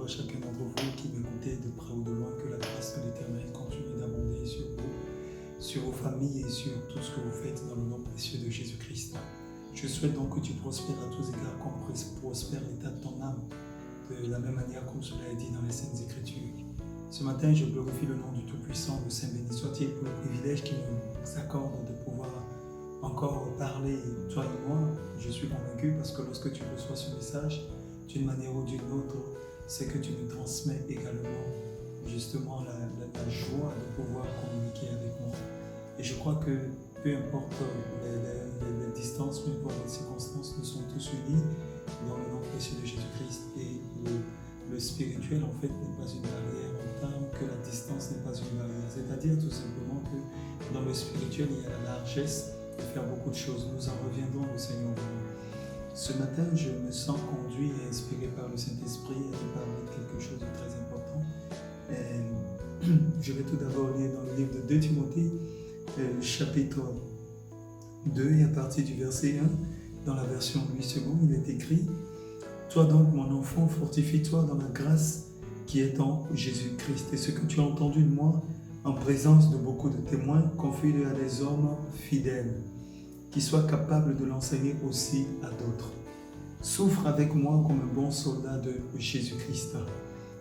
à chacun d'entre vous qui m'écoutez de près ou de loin, que la grâce de l'Éternel continue d'abonder sur vous, sur vos familles et sur tout ce que vous faites dans le nom précieux de Jésus-Christ. Je souhaite donc que tu prospères à tous égards, comme prospère l'état de ton âme, de la même manière comme cela est dit dans les Saintes Écritures. Ce matin, je glorifie le nom du Tout-Puissant, le Saint béni soit-il, pour le privilège qu'il nous accorde de pouvoir encore parler, toi et moi. Je suis convaincu parce que lorsque tu reçois ce message, d'une manière ou d'une autre, c'est que tu nous transmets également justement la joie de pouvoir communiquer avec moi. Et je crois que peu importe les distances, peu importe les circonstances, nous sommes tous unis dans le nom précieux de Jésus-Christ. Et le spirituel, en fait, n'est pas une barrière, autant que la distance n'est pas une barrière. C'est-à-dire tout simplement que dans le spirituel, il y a la largesse de faire beaucoup de choses. Nous en reviendrons au Seigneur. Ce matin, je me sens conduit et inspiré par le Saint-Esprit à vous parler de quelque chose de très important. Je vais tout d'abord lire dans le livre de 2 Timothée, chapitre 2, et à partir du verset 1, dans la version Louis II, il est écrit « Toi donc, mon enfant, fortifie-toi dans la grâce qui est en Jésus-Christ, et ce que tu as entendu de moi en présence de beaucoup de témoins, confie-le à des hommes fidèles, qui soient capables de l'enseigner aussi à d'autres. Souffre avec moi comme un bon soldat de Jésus-Christ.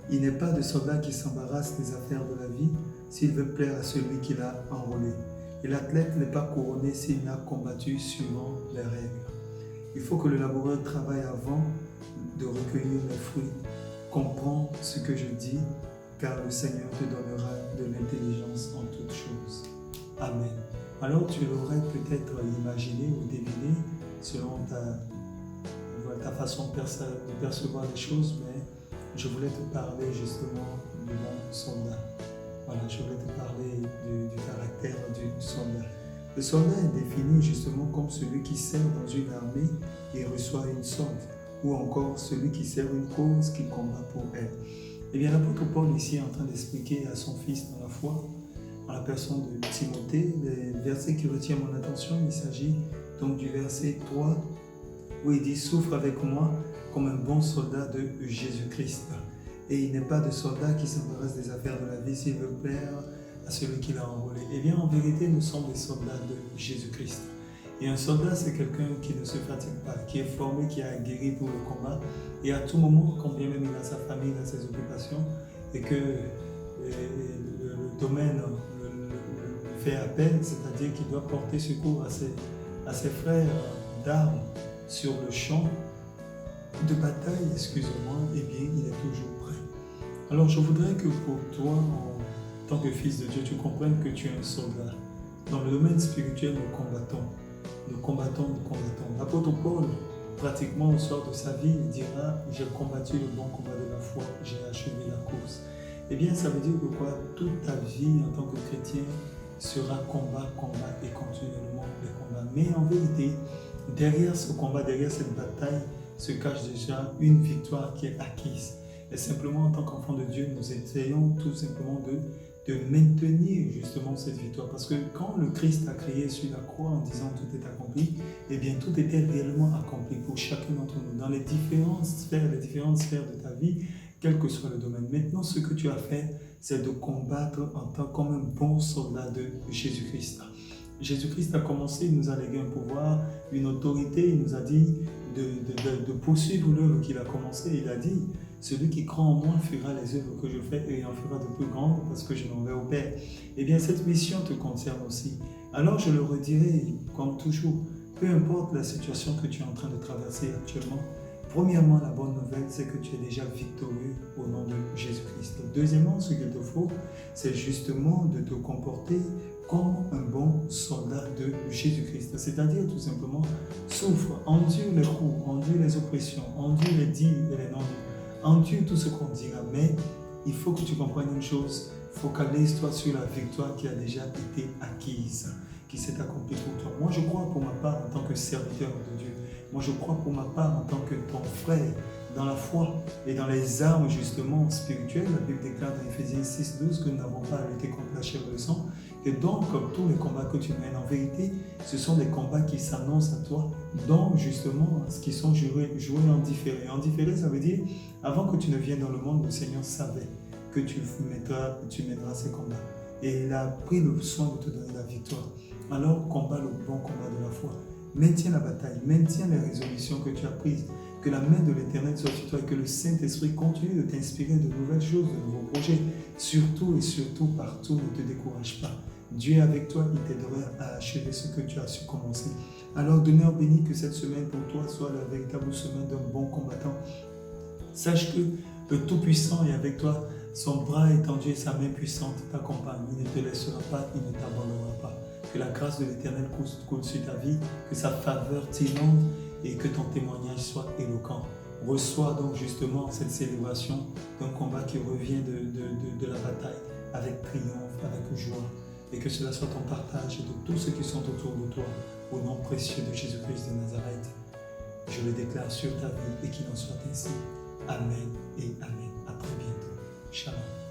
Il n'est pas de soldat qui s'embarrasse des affaires de la vie s'il veut plaire à celui qui l'a enrôlé. Et l'athlète n'est pas couronné s'il n'a combattu suivant les règles. Il faut que le laboureur travaille avant de recueillir les fruits. Comprends ce que je dis, car le Seigneur te donnera de l'intelligence en toutes choses. Amen. Alors tu l'aurais peut-être imaginé ou deviné selon ta façon de percevoir les choses, mais je voulais te parler justement du bon soldat. Voilà, je voulais te parler du caractère du soldat. Le soldat est défini justement comme celui qui sert dans une armée et reçoit une solde, ou encore celui qui sert une cause qui combat pour elle. Eh bien, l'apôtre Paul ici est en train d'expliquer à son fils dans la foi, en la personne de Timothée, le verset qui retient mon attention, il s'agit donc du verset 3, où il dit « Souffre avec moi comme un bon soldat de Jésus-Christ. » Et il n'est pas de soldat qui s'embarrasse des affaires de la vie s'il veut plaire à celui qui l'a enrôlé. Eh bien, en vérité, nous sommes des soldats de Jésus-Christ. Et un soldat, c'est quelqu'un qui ne se fatigue pas, qui est formé, qui a guéri pour le combat. Et à tout moment, quand bien même il a sa famille, il a ses occupations, et que le domaine le fait appel, c'est-à-dire qu'il doit porter secours à ses frères d'armes sur le champ de bataille, excusez-moi, eh bien, il est toujours prêt. Alors, je voudrais que pour toi, en tant que fils de Dieu, tu comprennes que tu es un soldat. Dans le domaine spirituel, nous combattons. Nous combattons. L'apôtre Paul, pratiquement au soir de sa vie, il dira « J'ai combattu le bon combat de la foi, j'ai achevé la course ». Eh bien, ça veut dire que quoi? Toute ta vie en tant que chrétien sera combat et continuellement les combats. Mais en vérité, derrière ce combat, derrière cette bataille, se cache déjà une victoire qui est acquise. Et simplement, en tant qu'enfant de Dieu, nous essayons tout simplement de maintenir justement cette victoire. Parce que quand le Christ a crié sur la croix en disant tout est accompli, eh bien tout était réellement accompli pour chacun d'entre nous, dans les différentes sphères de ta vie, quel que soit le domaine. Maintenant, ce que tu as fait, c'est de combattre en tant comme un bon soldat de Jésus-Christ. Jésus-Christ a commencé, il nous a légué un pouvoir, une autorité, il nous a dit de poursuivre l'œuvre qu'il a commencé. Il a dit, celui qui croit en moi fera les œuvres que je fais et en fera de plus grandes parce que je m'en vais au Père. Eh bien, cette mission te concerne aussi. Alors, je le redirai, comme toujours, peu importe la situation que tu es en train de traverser actuellement, premièrement, la bonne nouvelle, c'est que tu es déjà victorieux au nom de Jésus-Christ. Deuxièmement, ce qu'il te faut, c'est justement de te comporter comme un bon soldat de Jésus-Christ. C'est-à-dire tout simplement, souffre, endure les coups, endure les oppressions, endure les dits et les non-dits, endure tout ce qu'on dira. Mais il faut que tu comprennes une chose, focalise-toi sur la victoire qui a déjà été acquise, qui s'est accomplie pour toi. Moi, je crois pour ma part en tant que serviteur de Dieu. Moi, je crois pour ma part en tant que ton frère dans la foi et dans les armes justement spirituelles. La Bible déclare dans Éphésiens 6:12 que nous n'avons pas à lutter contre la chair et le sang. Et donc, comme tous les combats que tu mènes, en vérité, ce sont des combats qui s'annoncent à toi, dont justement ce qui sont joués en différé. En différé, ça veut dire, avant que tu ne viennes dans le monde, le Seigneur savait que tu mèneras ces combats. Et il a pris le soin de te donner la victoire. Alors, combat le bon combat de la foi. Maintiens la bataille, maintiens les résolutions que tu as prises. Que la main de l'Éternel soit sur toi et que le Saint-Esprit continue de t'inspirer de nouvelles choses, de nouveaux projets. Surtout et surtout, partout, ne te décourage pas. Dieu est avec toi, il t'aidera à achever ce que tu as su commencer. Alors, demeure béni, que cette semaine pour toi soit la véritable semaine d'un bon combattant. Sache que le Tout-Puissant est avec toi, son bras étendu et sa main puissante t'accompagnent. Il ne te laissera pas, il ne t'abandonnera pas. Que la grâce de l'Éternel coule sur ta vie, que sa faveur t'inonde et que ton témoignage soit éloquent. Reçois donc justement cette célébration d'un combat qui revient de la bataille avec triomphe, avec joie. Et que cela soit ton partage de tous ceux qui sont autour de toi, au nom précieux de Jésus-Christ de Nazareth. Je le déclare sur ta vie et qu'il en soit ainsi. Amen et Amen. À très bientôt. Shalom.